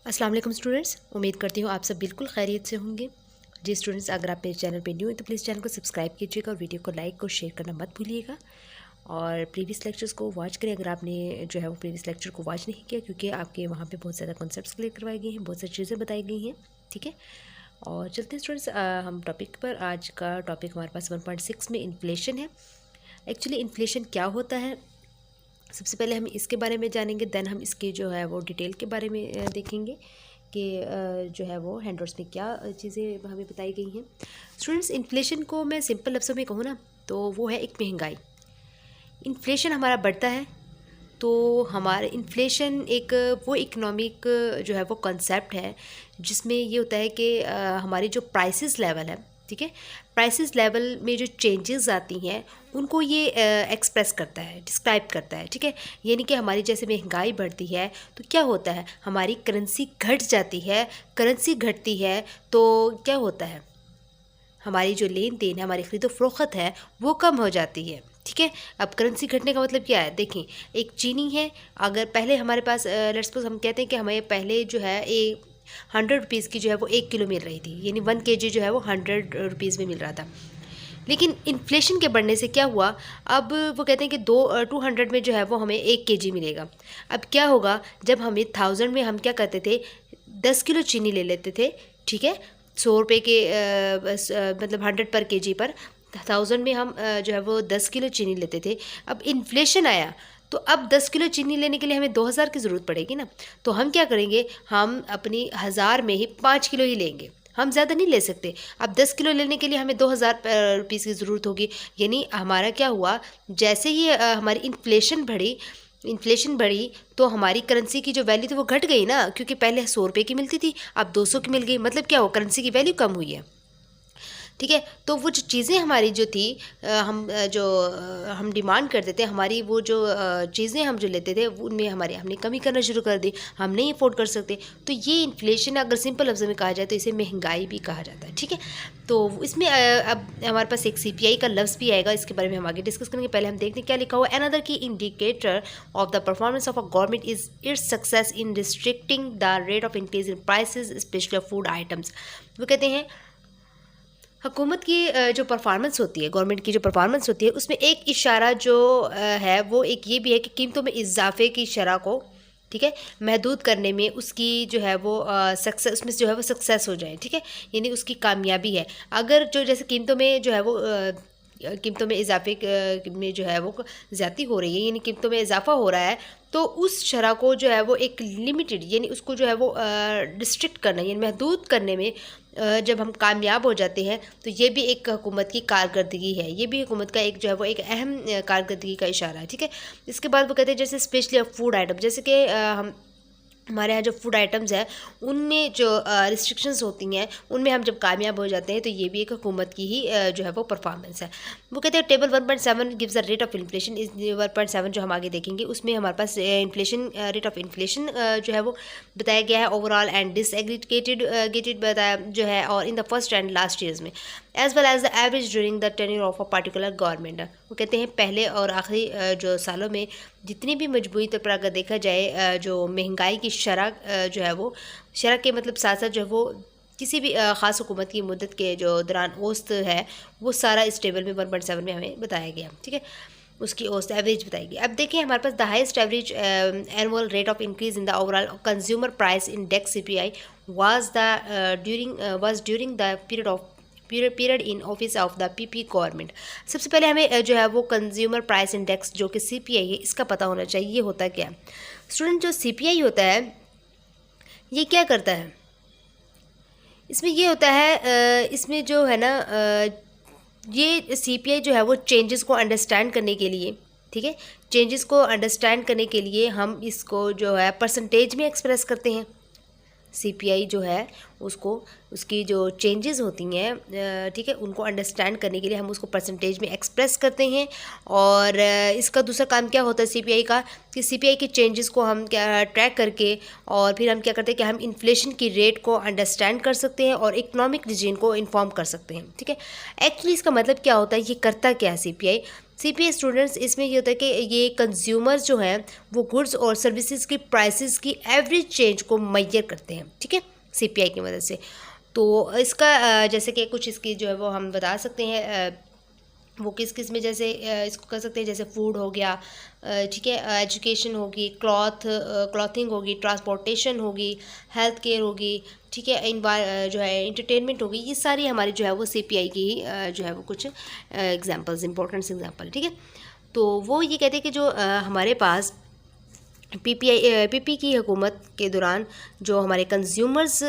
अस्सलाम वालेकुम स्टूडेंट्स, उम्मीद करती हूँ आप सब बिल्कुल खैरियत से होंगे। जी स्टूडेंट्स, अगर आप मेरे चैनल पे न्यू हैं तो प्लीज़ चैनल को सब्सक्राइब कीजिएगा और वीडियो को लाइक और शेयर करना मत भूलिएगा। और प्रीवियस लेक्चर्स को वॉच करें अगर आपने जो है वो प्रीवियस लेक्चर को वॉच नहीं किया, क्योंकि आपके वहाँ पे बहुत ज़्यादा कॉन्सेप्ट्स क्लियर करवाए गए हैं, बहुत सारी चीज़ें बताई गई हैं। ठीक है, और चलते हैं स्टूडेंट्स हम टॉपिक पर। आज का टॉपिक हमारे पास 1.6 में इन्फ्लेशन है। एक्चुअली इन्फ्लेशन क्या होता है, सबसे पहले हम इसके बारे में जानेंगे, देन हम इसके जो है वो डिटेल के बारे में देखेंगे कि जो है वो हैंडआउट्स में क्या चीज़ें हमें बताई गई हैं। स्टूडेंट्स, इन्फ्लेशन को मैं सिंपल लफ्ज़ों में कहूँ ना तो वो है एक महंगाई। इन्फ्लेशन हमारा बढ़ता है तो हमारे इन्फ्लेशन एक वो इकोनॉमिक जो है वो कॉन्सेप्ट है जिसमें ये होता है कि हमारी जो प्राइसेस लेवल है, ठीक है, प्राइसेस लेवल में जो चेंजेस आती हैं उनको ये एक्सप्रेस करता है, डिस्क्राइब करता है। ठीक है, यानी कि हमारी जैसे महंगाई बढ़ती है तो क्या होता है, हमारी करेंसी घट जाती है। करेंसी घटती है तो क्या होता है, हमारी जो लेन देन है, हमारी ख़रीदो फरोख्त है वो कम हो जाती है। ठीक है, अब करेंसी घटने का मतलब क्या है, देखें एक चीनी है, अगर पहले हमारे पास लेट्स सपोज हम कहते हैं कि हमें पहले जो है 100 रुपीज़ की जो है वो 1 किलो मिल रही थी, यानी 1 kg जो है वो 100 रुपीज़ में मिल रहा था। लेकिन इन्फ्लेशन के बढ़ने से क्या हुआ, अब वो कहते हैं कि 200 में जो है वो हमें 1 kg मिलेगा। अब क्या होगा, जब हमें 1000 में हम क्या करते थे, 10 किलो चीनी ले लेते थे। ठीक है, 100 रुपये के मतलब 100 पर kg पर 1000 में हम जो है वो 10 किलो चीनी लेते थे। अब इन्फ्लेशन आया तो अब 10 किलो चीनी लेने के लिए हमें 2000 की ज़रूरत पड़ेगी ना, तो हम क्या करेंगे, हम अपनी 1000 में ही 5 किलो ही लेंगे, हम ज़्यादा नहीं ले सकते। अब 10 किलो लेने के लिए हमें 2000 रुपीज़ की ज़रूरत होगी। यानी हमारा क्या हुआ, जैसे ही हमारी इन्फ्लेशन बढ़ी तो हमारी करेंसी की जो वैल्यू थी वो घट गई ना, क्योंकि पहले 100 रुपये की मिलती थी, अब 200 की मिल गई। मतलब क्या हुआ, करेंसी की वैल्यू कम हुई है। ठीक है, तो वो जो चीज़ें हमारी जो थी हम डिमांड करते थे, हमारी वो जो चीज़ें हम जो लेते थे उनमें हमने कमी करना शुरू कर दी, हम नहीं अफोर्ड कर सकते। तो ये इन्फ्लेशन अगर सिंपल लफ्ज़ में कहा जाए तो इसे महंगाई भी कहा जाता है। ठीक है, तो इसमें अब हमारे पास एक CPI का लफ्ज़ भी आएगा, इसके बारे में हम आगे डिस्कस करेंगे। पहले हम देखते हैं क्या लिखा हुआ है। अनदर की indicator of the performance of a government is its success in restricting the rate of increase in prices specially of food items. वो कहते हैं हुकूमत की जो परफॉर्मेंस होती है, गवर्नमेंट की जो परफॉर्मेंस होती है, उसमें एक इशारा जो है वो एक ये भी है कि कीमतों में इजाफे की शरह को, ठीक है, महदूद करने में उसकी जो है वो सक्सेस, उसमें जो है वो सक्सेस हो जाए। ठीक है, यानी उसकी कामयाबी है। अगर जो जैसे कीमतों में जो है वो कीमतों में इजाफे में जो है वो ज़्यादती हो रही है, यानी कीमतों में इजाफा हो रहा है, तो उस शरह को जो है वो एक लिमिटेड, यानी उसको जो है वो रिस्ट्रिक्ट करना, यानी महदूद करने में जब हम कामयाब हो जाते हैं तो ये भी एक हुकूमत की कारकर्दगी है, ये भी हुकूमत का एक जो है वो एक अहम कारकर्दगी का इशारा है। ठीक है, इसके बाद वो कहते हैं जैसे स्पेशली फूड आइटम, जैसे कि हम हमारे यहाँ जो फूड आइटम्स हैं उनमें जो रिस्ट्रिक्शंस होती हैं उनमें हम जब कामयाब हो जाते हैं तो ये भी एक हुकूमत की ही जो है वो परफॉर्मेंस है। वो कहते हैं table 1.7 gives the rate of inflation. इस 1.7 जो हम आगे देखेंगे उसमें हमारे पास इन्फ्लेशन रेट ऑफ इन्फ्लेशन जो है वो बताया गया है ओवरऑल एंड डिसएग्रीगेटेड बताया जो है, और in the first and last years में as well as the average during the tenure of a particular government. वो कहते हैं पहले और आखिरी जो सालों में जितनी भी मजबूरी तौर पर अगर देखा जाए जो महंगाई की शरह जो है वो शरह के मतलब साथ साथ जो है वो किसी भी ख़ास हुकूमत की मुद्दत के जो दौरान औसत है वो सारा इस टेबल में 1.7 में हमें बताया गया। ठीक है, उसकी औसत एवरेज बताएगी। अब देखिए हमारे पास the highest average annual rate of increase in the overall consumer price index CPI was during the period in office of the PP government. सबसे पहले हमें जो है वो कंज्यूमर प्राइस इंडेक्स जो कि CPI है इसका पता होना चाहिए, ये होता क्या है। स्टूडेंट, जो CPI होता है ये क्या करता है, इसमें ये होता है इसमें जो है ना ये CPI जो है वो चेंजेस को अंडरस्टैंड करने के लिए, ठीक है, चेंजेस को अंडरस्टैंड करने के लिए हम इसको जो है परसेंटेज में एक्सप्रेस करते हैं। CPI जो है उसको उसकी जो चेंजेस होती हैं ठीक है उनको अंडरस्टैंड करने के लिए हम उसको परसेंटेज में एक्सप्रेस करते हैं। और इसका दूसरा काम क्या होता है CPI का, कि CPI के चेंजेस को हम क्या ट्रैक करके और फिर हम क्या करते हैं कि हम इन्फ्लेशन की रेट को अंडरस्टैंड कर सकते हैं और इकोनॉमिक रीजन को इन्फॉर्म कर सकते हैं। ठीक है, एक्चुअली इसका मतलब क्या होता है, ये करता क्या है CPI, CPI स्टूडेंट्स, इसमें ये होता है कि ये कंज्यूमर्स जो हैं वो गुड्स और सर्विसेज की प्राइसेस की एवरेज चेंज को मेजर करते हैं, ठीक है, CPI की मदद से। तो इसका जैसे कि कुछ इसकी जो है वो हम बता सकते हैं, वो किस किस में, जैसे इसको कर सकते हैं, जैसे फूड हो गया, ठीक है, एजुकेशन होगी, क्लॉथिंग होगी, ट्रांसपोर्टेशन होगी, हेल्थ केयर होगी, ठीक है, जो है इंटरटेनमेंट होगी, ये सारी हमारी जो है वो CPI की ही जो है वो कुछ एग्जांपल्स, इंपॉर्टेंट एग्जांपल, ठीक है। तो वो ये कहते हैं कि जो हमारे पास पीपी की हुकूमत के दौरान जो हमारे कंज्यूमर्स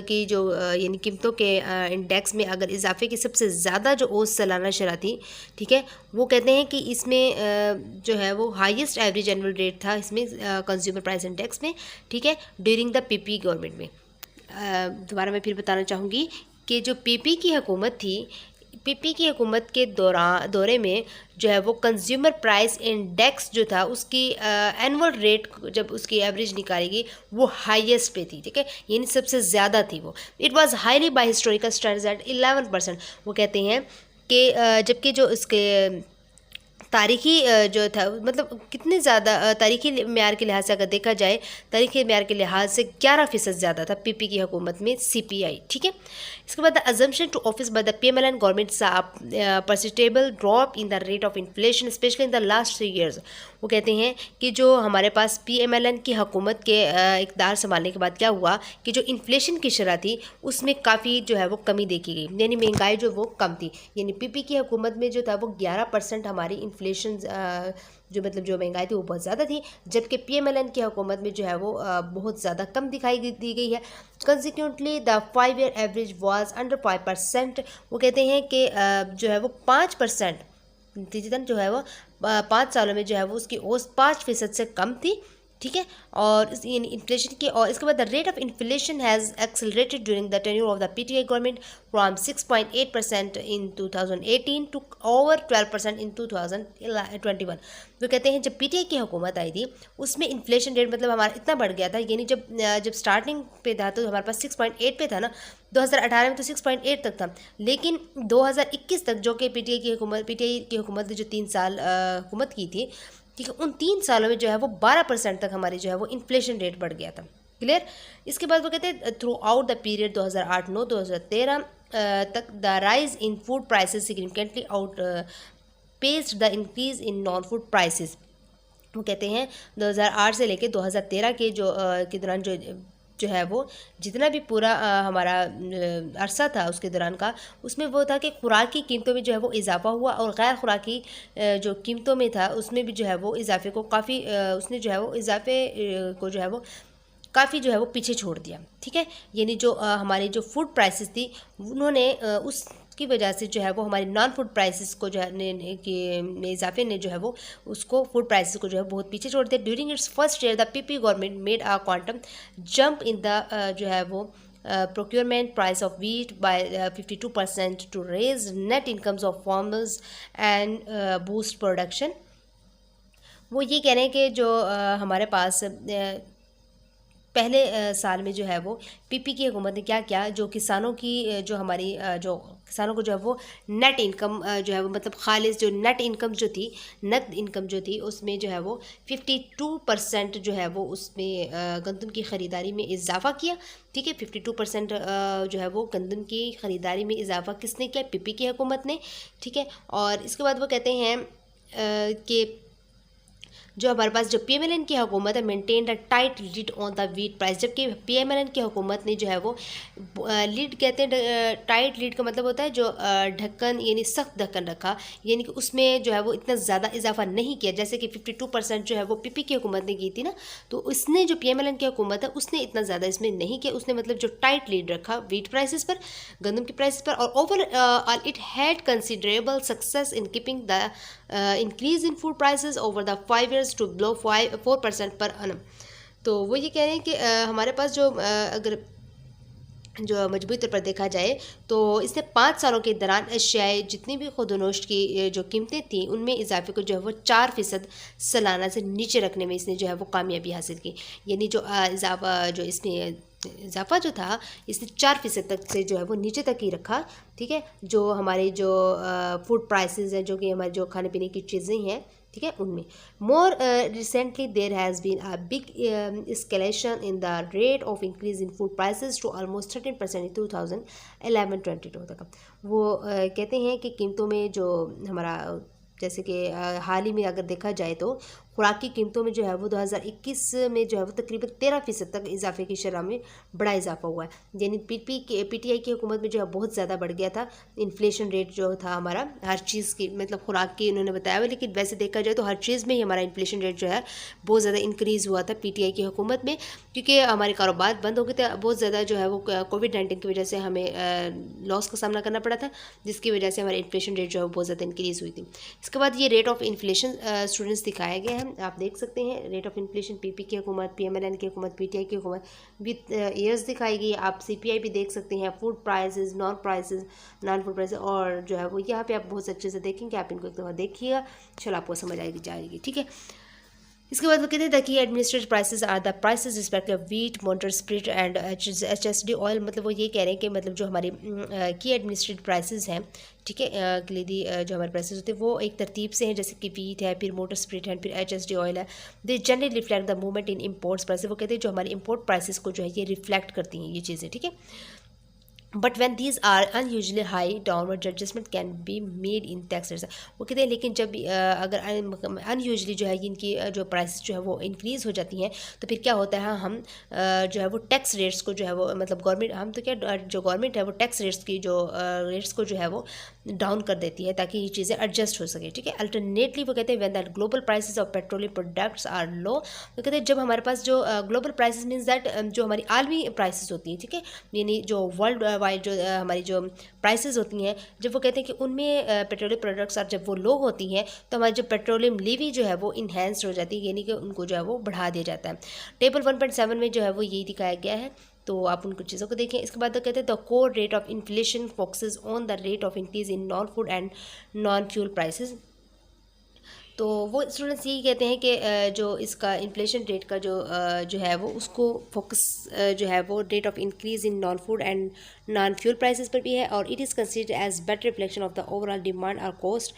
की जो यानी कीमतों के इंडेक्स में अगर इजाफे की सबसे ज़्यादा जो औसत सालाना शरह थी, ठीक है, वो कहते हैं कि इसमें जो है वो हाईएस्ट एवरेज एनुअल रेट था इसमें कंज्यूमर प्राइस इंडेक्स में, ठीक है, ड्यूरिंग द पीपी गवर्नमेंट में। दोबारा मैं फिर बताना चाहूँगी कि जो पीपी की हुकूमत थी, पीपी की हुकूमत के दौरे में जो है वो कंज्यूमर प्राइस इंडेक्स जो था उसकी एनुअल रेट जब उसकी एवरेज निकाली गई वो हाईएस्ट पे थी, ठीक है, यानी सबसे ज़्यादा थी वो। It was highly by historical standards at 11%। वो कहते हैं कि जबकि जो इसके तारीखी जो था, मतलब कितने ज़्यादा तारीखी म्यार के लिहाज से अगर देखा जाए, तारीखी म्यार के लिहाज से 11% ज़्यादा था पीपी की हुकूमत में CPI, ठीक है। इसके बाद assumption to office by the PMLN government persistent drop in the rate of inflation specially in the last 3 years. वो कहते हैं कि जो हमारे पास PMLN की हुकूमत के इक़्तिदार संभालने के बाद क्या हुआ कि जो इन्फ्लेशन की शरह थी उसमें काफ़ी जो है वो कमी देखी गई, यानी महंगाई जो वो कम थी, यानी पीपी की हुकूमत में जो था वो 11% हमारी इन्फ्लेशन जो मतलब जो महंगाई थी वो बहुत ज़्यादा थी, जबकि PMLN की हुकूमत में जो है वो बहुत ज़्यादा कम दिखाई दी गई है। Consequently the 5 year average was under 5%। वो कहते हैं कि जो है वो 5% नतीजतन जो है वो 5 सालों में जो है वो उसकी औसत 5% से कम थी, ठीक है। और इन्फ्लेशन की, और इसके बाद the rate of inflation has accelerated during the tenure of the PTI government from 6.8% in 2018 to over 12% in 2021। वो कहते हैं जब PTI की हुकूमत आई थी उसमें इन्फ्लेशन रेट मतलब हमारा इतना बढ़ गया था, यानी जब स्टार्टिंग पे था तो हमारे पास 6.8 पे था ना, 2018 में तो 6.8 तक था, लेकिन 2021 तक जो कि PTI की हुकूमत ने जो 3 साल हुकूमत की थी, ठीक है, उन 3 सालों में जो है वो 12% तक हमारी जो है वो इन्फ्लेशन रेट बढ़ गया था। क्लियर। इसके बाद वो कहते हैं थ्रू आउट द पीरियड 2008-9 2013 तक the rise in food prices significantly out paced the increase in non food prices. वो कहते हैं 2008 से लेकर 2013 के के दौरान जो है वो जितना भी पूरा हमारा अरसा था उसके दौरान का, उसमें वो था कि खुराक की कीमतों में जो है वो इजाफा हुआ, और गैर खुराकी जो कीमतों में था उसमें भी जो है वो इजाफे को काफ़ी उसने जो है वो इजाफे को जो है वो काफ़ी जो है वो पीछे छोड़ दिया, ठीक है। यानी जो हमारी जो फूड प्राइसेस थी उन्होंने उसकी वजह से जो है वो हमारी नॉन फूड प्राइसेस को जो है इजाफे ने जो है वो उसको फूड प्राइसेस को जो है बहुत पीछे छोड़ दिया। During its first year the PP government made a quantum jump in the जो है वो procurement price of wheat by 52% to raise net incomes of farmers and boost production। वो ये कह रहे हैं कि जो हमारे पास पहले साल में जो है वो पीपी की हुकूमत ने क्या किया, जो किसानों की जो हमारी जो किसानों को जो है वो नेट इनकम जो है वो मतलब खालिस जो नेट इनकम जो थी, नकद इनकम जो थी उसमें जो है वो 52% जो है वो उसमें गंदम की ख़रीदारी में इजाफा किया, ठीक है। 52% जो है वो गंदम की ख़रीदारी में इजाफा किसने किया? पीपी की हुकूमत ने, ठीक है। और इसके बाद वो कहते हैं कि जो हमारे पास जो PMLN की हुकूमत है maintain the tight lid on the wheat price, जबकि PMLN की हुकूमत ने जो है वो लीड कहते हैं, टाइट लीड का मतलब होता है जो ढक्कन यानी सख्त ढक्कन रखा, यानी कि उसमें जो है वो इतना ज़्यादा इजाफा नहीं किया, जैसे कि 52% जो है वो पीपी की हुकूमत ने की थी ना, तो उसने जो PMLN की हुकूमत है उसने इतना ज़्यादा इसमें नहीं किया, उसने मतलब जो टाइट लीड रखा वीट प्राइसेस पर, गंदम की प्राइसेस पर, और overall it had considerable success in keeping the increase in food prices over the 5 years to below 4% पर annum। तो वो ये कह रहे हैं कि हमारे पास जो अगर जो मजबूती तौर पर देखा जाए तो इसने 5 सालों के दौरान एशियाई जितनी भी खुदोनोश की जो कीमतें थी उनमें इजाफे को जो है वो 4% सालाना से नीचे रखने में इसने जो है वो कामयाबी हासिल की। यानी जो इजाफा जो इसमें इजाफा जो था इसने 4% तक से जो है वो नीचे तक ही रखा। ठीक है, जो हमारे जो फूड प्राइसेस हैं, जो कि हमारे जो खाने पीने की चीज़ें हैं, ठीक है, उनमें more recently there has been a big escalation in the rate of increase in food prices to almost 13% in 2011-22 तक। वो कहते हैं कि कीमतों में जो हमारा जैसे कि हाल ही में अगर देखा जाए तो खुराक की कीमतों में जो है वो 2021 में जो है वो तकरीबन 13% तक इजाफे की शरह में बड़ा इजाफा हुआ है। यानी पीटीआई की हुकूमत में जो है बहुत ज़्यादा बढ़ गया था इन्फ्लेशन रेट जो था हमारा हर चीज़ की, मतलब खुराक की इन्होंने बताया हुआ, लेकिन वैसे देखा जाए तो हर चीज़ में ही हमारा इन्फ्लेशन रेट जो है बहुत ज़्यादा इंक्रीज़ हुआ था पीटीआई की हुकूमत में, क्योंकि हमारे कारोबार बंद हो गए थे बहुत ज़्यादा, जो है वो कोविड-19 की वजह से हमें लॉस का सामना करना पड़ा था, जिसकी वजह से हमारा इन्फ्लेशन रेट जो है बहुत ज़्यादा इंक्रीज़ हुई थी। इसके बाद ये रेट ऑफ इन्फ्लेशन स्टूडेंट्स दिखाया गया है, आप देख सकते हैं। रेट ऑफ इन्फ्लेशन पीपी की हुकूमत, पीएमएलएन की हुकूमत, पीटीआई की हुकूमत विद ईयर्स दिखाई गई। आप सीपीआई भी देख सकते हैं, food prices, non food prices, और जो है वो यहाँ पे आप बहुत अच्छे से देखेंगे, आप इनको एक दफ़ा देखिएगा, चलो आपको समझ आएगी जाएगी। ठीक है, इसके बाद वो कहते हैं कि administrative prices are the prices respect of wheat, motor, spirit and HSD oil. मतलब वो ये कह रहे हैं कि मतलब जो हमारी की एडमिनिस्ट्रेटिव प्राइसेस हैं, ठीक है, कलीदी जो हमारे प्राइसेस होते हैं वो एक तरतीब से हैं, जैसे कि वीट है, फिर मोटर स्प्रिट है, फिर एचएसडी ऑयल है। They generally reflect the movement in imports prices. वो कहते हैं जो हमारे इम्पोर्ट प्राइसेस को जो है ये रिफ्लेक्ट करती हैं ये चीज़ें। ठीक है, but when these are unusually high downward adjustment can be made in tax rates. वो कहते हैं लेकिन जब अगर अनयूजली जो है इनकी जो प्राइसेस जो है वो इंक्रीज़ हो जाती हैं तो फिर क्या होता है, हम जो है वो टैक्स रेट्स को जो है वो मतलब गवर्नमेंट, हम तो क्या जो गवर्नमेंट है वो टैक्स रेट्स की जो रेट्स को जो है वो डाउन कर देती है ताकि ये चीज़ें एडजस्ट हो सके। ठीक है, अल्टरनेटली वो कहते हैं when that global prices of petroleum products are low. वो कहते हैं जब हमारे पास जो ग्लोबल प्राइसेस मीन्स दैट जो हमारी आलमी प्राइसेस होती हैं, ठीक है, यानी जो वर्ल्ड वाइड जो हमारी जो प्राइसेस होती हैं, जब वो कहते हैं कि उनमें पेट्रोलियम प्रोडक्ट्स और जब वो लो होती हैं तो हमारी जो पेट्रोलियम लेवी जो है वो इन्हेंस्ड हो जाती है, यानी कि उनको जो है वो बढ़ा दिया जाता है। टेबल 1.7 में जो है वो यही दिखाया गया है, तो आप उन कुछ चीज़ों को देखें। इसके बाद तो कहते हैं the core rate of inflation focuses on the rate of increase in non food and non fuel prices. तो वो स्टूडेंट्स यही कहते हैं कि जो इसका इन्फ्लेशन रेट का जो है वो उसको फोकस जो है वो rate of increase in non food and non fuel prices पर भी है, और it is considered as better reflection of the overall demand और cost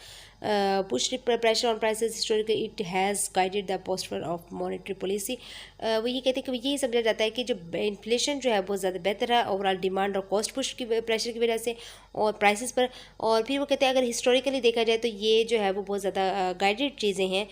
push pressure on prices historically it has guided the posture of monetary policy. वो ये कहते हैं कि यही समझा जाता है कि जो इन्फ्लेशन जो है बहुत ज़्यादा बेहतर है ओवरऑल डिमांड और कॉस्ट पुश की प्रेशर की वजह से और प्राइसेस पर। और फिर वो कहते हैं अगर हिस्टोरिकली देखा जाए तो ये जो है वो बहुत ज़्यादा गाइडेड चीज़ें हैं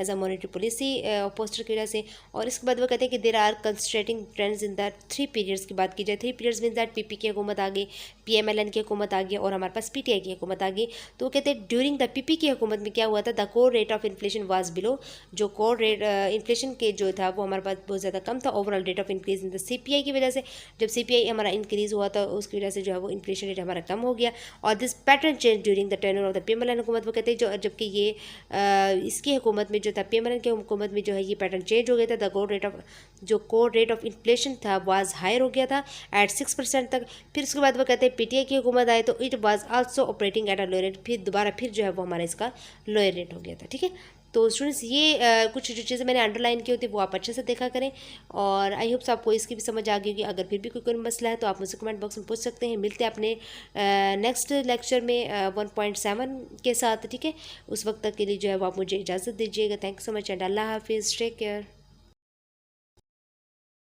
as a monetary policy posture की वजह से। और इसके बाद वो कहते हैं कि there are contrasting trends in the 3 periods की बात की जाए। 3 पीरियड्स मीन दैट पीपी की हुकूमत आ गई, पीएमएलएन की हुकूमत आ गई और हमारे पास पीटीआई की हुकूमत आ गई। तो वो कहते हैं ड्यूरिंग द पीपी की हुकूमत में क्या हुआ था, the core rate of inflation was below. जो कोर रेट इन्फ्लेशन के जो था वो हमारे पास बहुत ज़्यादा कम था overall rate of increase in the CPI की वजह से। जब सीपीआई हमारा इंक्रीज़ हुआ था उसकी वजह से जो है वो इन्फ्लेशन रेट हमारा कम हो गया। और this pattern change during the tenure of the PMLN हुकूमत। वो कहते हैं जो जबकि ये इसकी हुकूमत में जो था पीएमएलएन की हुकूमत में जो है ये पैटर्न चेंज हो गया था। The core rate of inflation था वाज हायर हो गया था एट 6% तक। फिर उसके बाद वो कहते हैं पीटीआई की हुकूमत आए तो it was also operating at a low rate. फिर दोबारा फिर जो है वो हमारा इसका लोअर रेट हो गया था। ठीक है, तो स्टूडेंट्स ये कुछ जो चीज़ें मैंने अंडरलाइन की होती है वो आप अच्छे से देखा करें, और आई होप्स आपको इसकी भी समझ आ गई होगी। अगर फिर भी कोई मसला है तो आप मुझसे कमेंट बॉक्स में पूछ सकते हैं। मिलते हैं अपने नेक्स्ट लेक्चर में 1.7 के साथ। ठीक है, उस वक्त तक के लिए जो है वो आप मुझे इजाज़त दीजिएगा। Thank you so much and अल्लाह हाफिज़, टेक केयर।